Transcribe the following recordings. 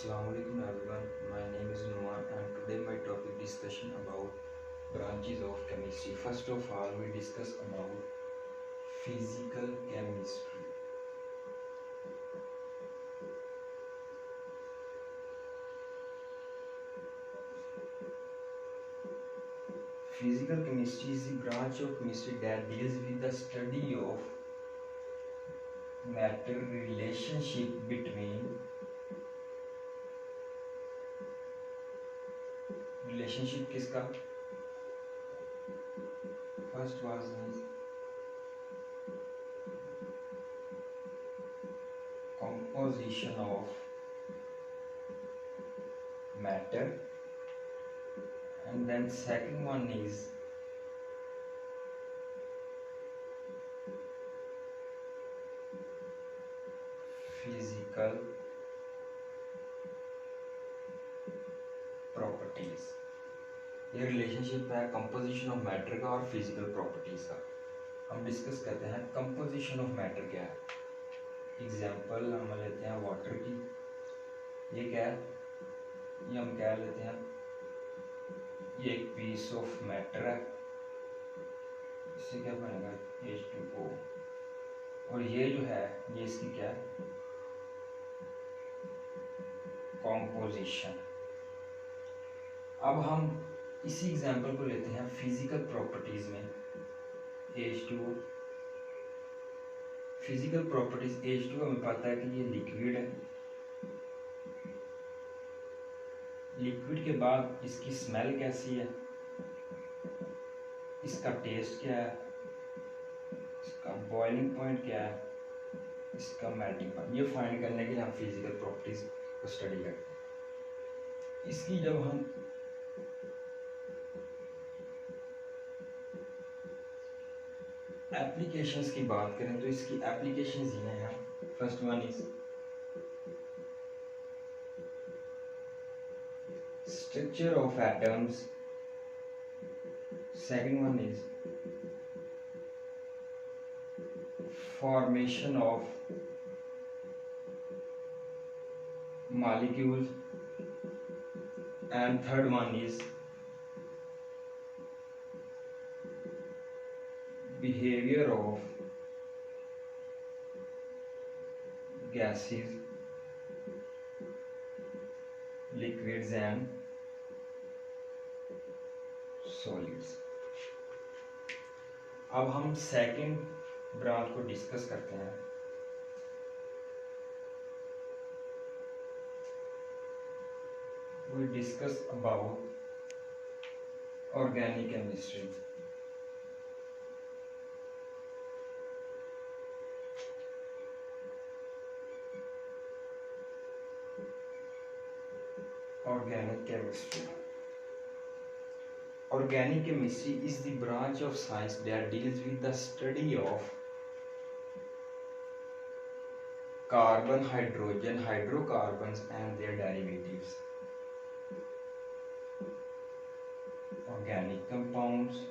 Assalamualaikum everyone. My name is Numan and today my topic discussion about branches of chemistry. First of all, we discuss about physical chemistry. Physical chemistry is the branch of chemistry that deals with the study of matter relationship between relationship किसका first was composition of matter, and then second one is physical properties. ये relationship है composition of matter का और physical properties का। हम discuss करते हैं composition of matter क्या है। एग्जांपल हम लेते हैं वाटर की। ये क्या है, ये हम क्या लेते हैं, ये एक पीस ऑफ मैटर है, इससे क्या बनेगा H2O, और ये जो है ये इसकी क्या है कॉम्पोजिशन। अब हम इसी एग्जांपल को लेते हैं फिजिकल प्रॉपर्टीज में H2O। फिजिकल प्रॉपर्टीज H2O हमें पता है कि ये लिक्विड है। लिक्विड के बाद इसकी स्मेल कैसी है, इसका टेस्ट क्या है, इसका बॉइलिंग पॉइंट क्या है, इसका मेल्टिंग पॉइंट, ये फाइंड करने के लिए हम फिजिकल प्रॉपर्टीज को स्टडी करते हैं। इसकी जब हम एप्लीकेशंस की बात करें तो इसकी एप्लीकेशंस ये हैं। First one is structure of atoms, second one is formation of molecules, and third one is behavior of gases, liquids and solids। अब हम सेकंड ब्रांच को डिस्कस करते हैं। We discuss about organic chemistry। Organic chemistry. Organic chemistry is the branch of science that deals with the study of carbon, hydrogen, hydrocarbons and their derivatives, organic compounds,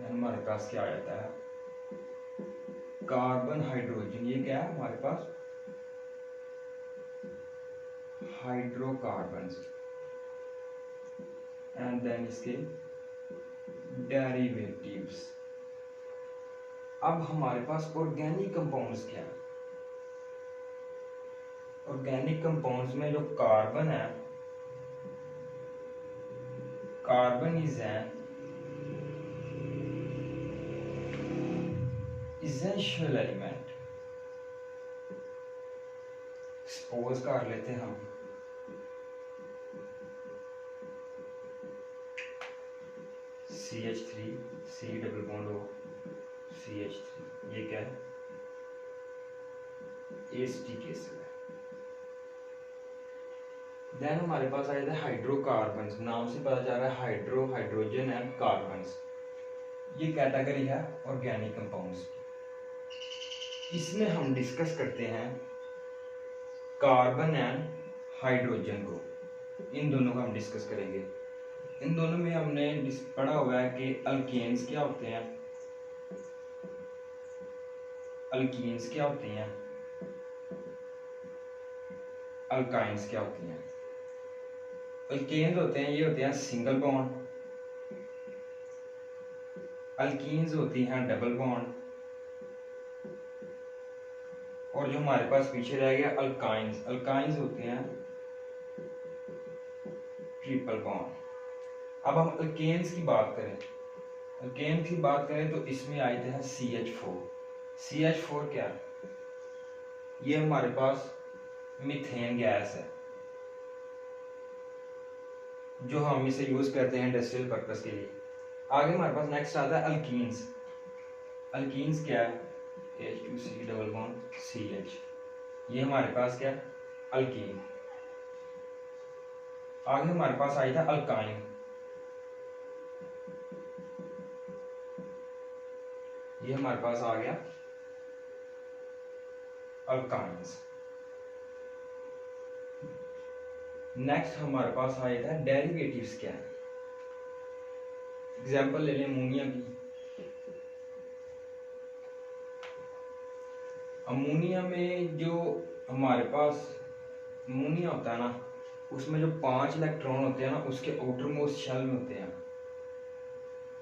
हमारे पास क्या आ जाता है carbon, hydrogen, ये क्या है हमारे पास हाइड्रोकार्बन्स, एंड देन इसके derivatives. अब हमारे पास ऑर्गेनिक कंपाउंड्स क्या है। ऑर्गेनिक कंपाउंड्स में जो कार्बन है, carbon is an essential element. Suppose कर लेते हैं हम CH3 C double bond O CH3, ये क्या है H2 है। देन हमारे पास आ जाता है हाइड्रोकार्बन्स, नाम से पता चल रहा है हाइड्रो, हाइड्रोजन एंड कार्बन्स। ये कैटेगरी है ऑर्गेनिक कंपाउंड्स की। इसमें हम डिस्कस करते हैं कार्बन एंड हाइड्रोजन को, इन दोनों का हम डिस्कस करेंगे। इन दोनों में हमने पढ़ा हुआ है कि अल्केन्स क्या होते हैं, अल्कीन्स क्या होती हैं, अल्काइंस क्या होती हैं। अल्केन्स होते हैं, ये होते हैं सिंगल बॉन्ड, अल्कीन्स होती हैं डबल बॉन्ड, और जो हमारे पास पीछे रह गया अल्काइंस, अल्काइंस होते हैं ट्रिपल बॉन्ड। अब हम अल्केन्स की बात करें, अल्केन की बात करें तो इसमें आए थे CH4। CH4 क्या है, ये हमारे पास मीथेन गैस है जो हम इसे यूज करते हैं इंडस्ट्रियल पर्पस के लिए। आगे हमारे पास नेक्स्ट आता है अल्कीन्स। अल्कीन्स क्या है, H2C डबल बॉन्ड CH, ये हमारे पास क्या है अल्कीन। आगे हमारे पास आई था अल्काइन, ये हमारे पास आ गया अल्काइंस। नेक्स्ट हमारे पास आया था डेरिवेटिव्स क्या है। एग्जांपल ले लें अमोनिया की। अमोनिया में जो हमारे पास अमोनिया होता है ना, उसमें जो 5 इलेक्ट्रॉन होते हैं ना, उसके आउटर मोस्ट शेल में होते हैं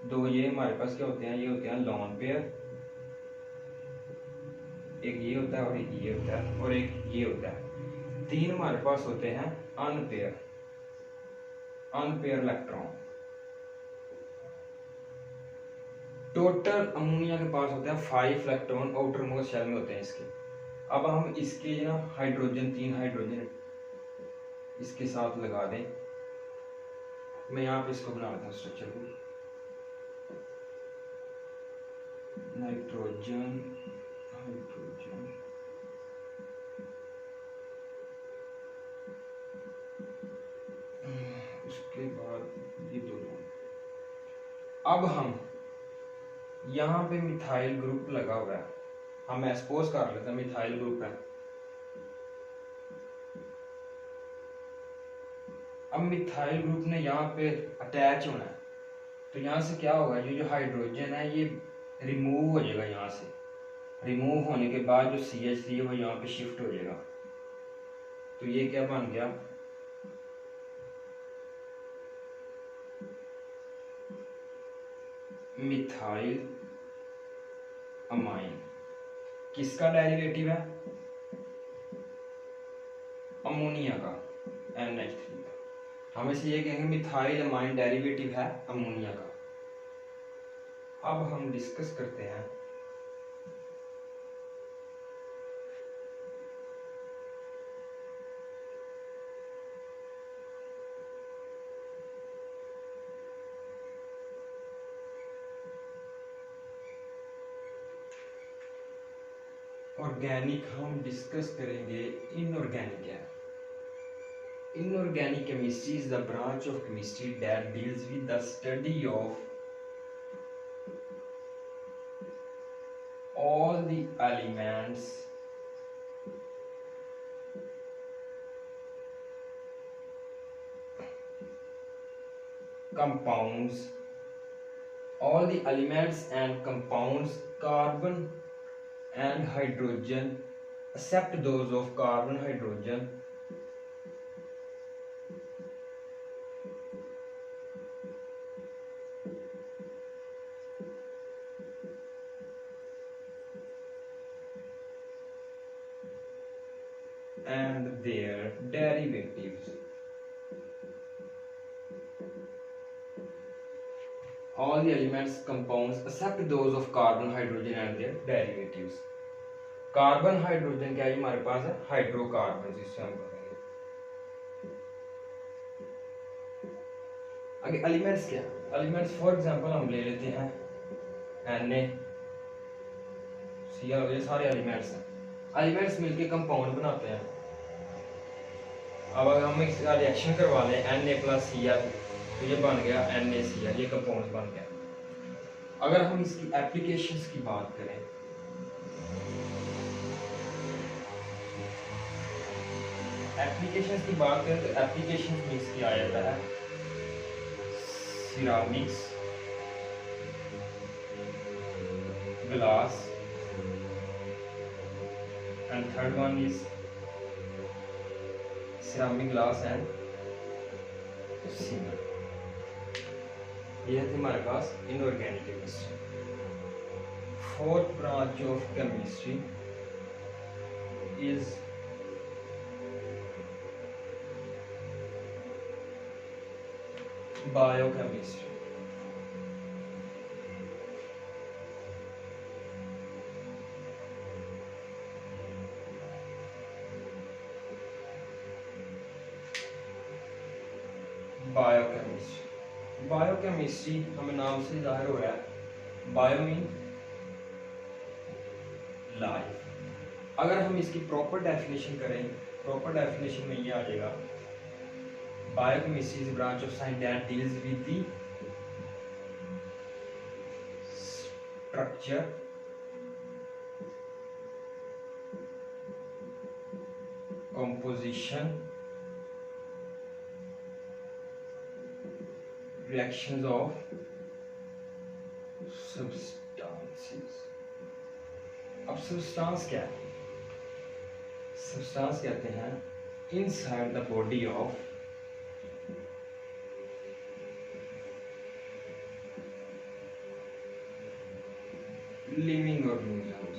दो। ये हमारे पास क्या होते हैं, ये होते हैं लोन पेयर, एक ये होता है और एक ये होता है और एक ये होता है। 3 हमारे पास होते हैं unpair, unpair electron. Total ammonia के पास होता है 5 इलेक्ट्रॉन आउटर मोस्ट शेल में होते हैं इसके। अब हम इसके ना हाइड्रोजन, 3 हाइड्रोजन इसके साथ लगा दें। मैं यहाँ पे इसको बना देता हूँ स्ट्रक्चर को, नाइट्रोजन हाइड्रोजन, उसके बाद ये दोनों। अब हम यहाँ पे मिथाइल ग्रुप लगा हुआ है, हम एक्सपोज कर लेते हैं मिथाइल ग्रुप है। अब मिथाइल ग्रुप ने यहाँ पे अटैच होना है, तो यहाँ से क्या होगा, ये जो हाइड्रोजन है ये रिमूव हो जाएगा। यहाँ से रिमूव होने के बाद जो CH3 है वो यहाँ पे शिफ्ट हो जाएगा। तो ये क्या बन गया, मिथाइल अमाइन। किसका डेरिवेटिव है, अमोनिया का, NH3 का। हम इसे ये कहेंगे मिथाइल अमाइन डेरिवेटिव है अमोनिया का। अब हम डिस्कस करते हैं ऑर्गेनिक, हम डिस्कस करेंगे इनऑर्गेनिक है। Inorganic chemistry is the branch of chemistry that deals with the study of all the elements, compounds, all the elements and compounds, carbon and hydrogen, except those of carbon, hydrogen, and their derivatives. All the elements, compounds, except those of carbon, hydrogen and their derivatives. Carbon hydrogen क्या है हमारे पास है, hydrocarbon, जिससे हम कहेंगे। आगे elements क्या, elements for example हम ले लेते हैं NaCl, ये सारे एलिमेंट्स हैं। एलिमेंट्स मिलके कंपाउंड बनाते हैं। अब अगर हम इसका रिएक्शन करवा लें Na+Cl, तो ये बन गया NaCl, ये कंपाउंड बन गया। अगर हम इसकी एप्लीकेशंस की बात करें, एप्लीकेशंस की बात करें तो एप्लीकेशंस में इसकी आ जाता है ceramics, glass, and third one is ceramic glass and cement. ये थे हमारे पास inorganic chemistry. Fourth branch of chemistry is biochemistry. Biochemistry हमें नाम से जाहिर हो रहा है. Bio mean life. अगर हम इसकी प्रॉपर डेफिनेशन करें, प्रॉपर डेफिनेशन में ये आ जाएगा, biochemistry is a branch of science that deals with the structure, composition, reactions of substances. अब substance क्या है? Substance कहते हैं inside the body of living organisms.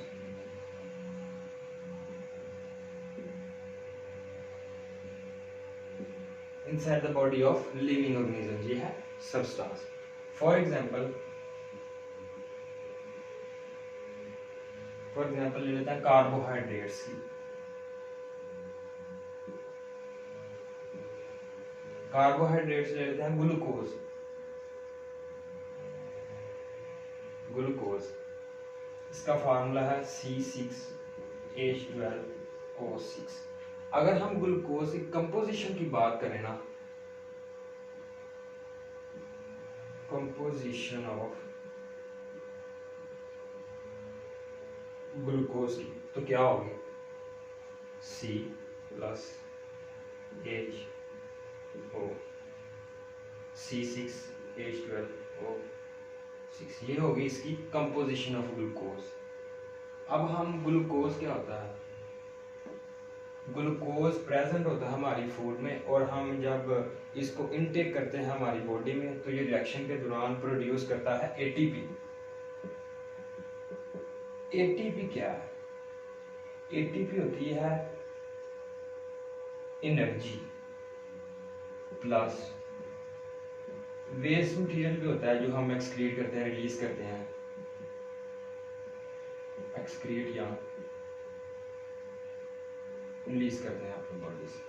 Inside the body of living organisms ये है substance. For example ले लेते हैं कार्बोहाइड्रेट्स की. कार्बोहाइड्रेट्स ले लेते हैं ग्लूकोज. इसका फार्मूला है C6H12O6. अगर हम ग्लूकोज की कंपोजिशन की बात करें ना, कंपोजिशन ऑफ ग्लूकोज की, तो क्या होगी? C+H2O, C6H12O6, ये होगी इसकी कंपोजिशन ऑफ ग्लूकोज. अब हम ग्लूकोज क्या होता है, ग्लूकोज प्रेजेंट होता है हमारी फूड में, और हम जब इसको इनटेक करते हैं हमारी बॉडी में तो ये रिएक्शन के दौरान प्रोड्यूस करता है एटीपी. एटीपी क्या है? एटीपी होती है एनर्जी प्लस वेस्ट मटेरियल भी होता है जो हम एक्सक्रीट करते हैं, रिलीज करते हैं. एक्सक्रीट या रिलीज करते हैं अपनी बॉडी से.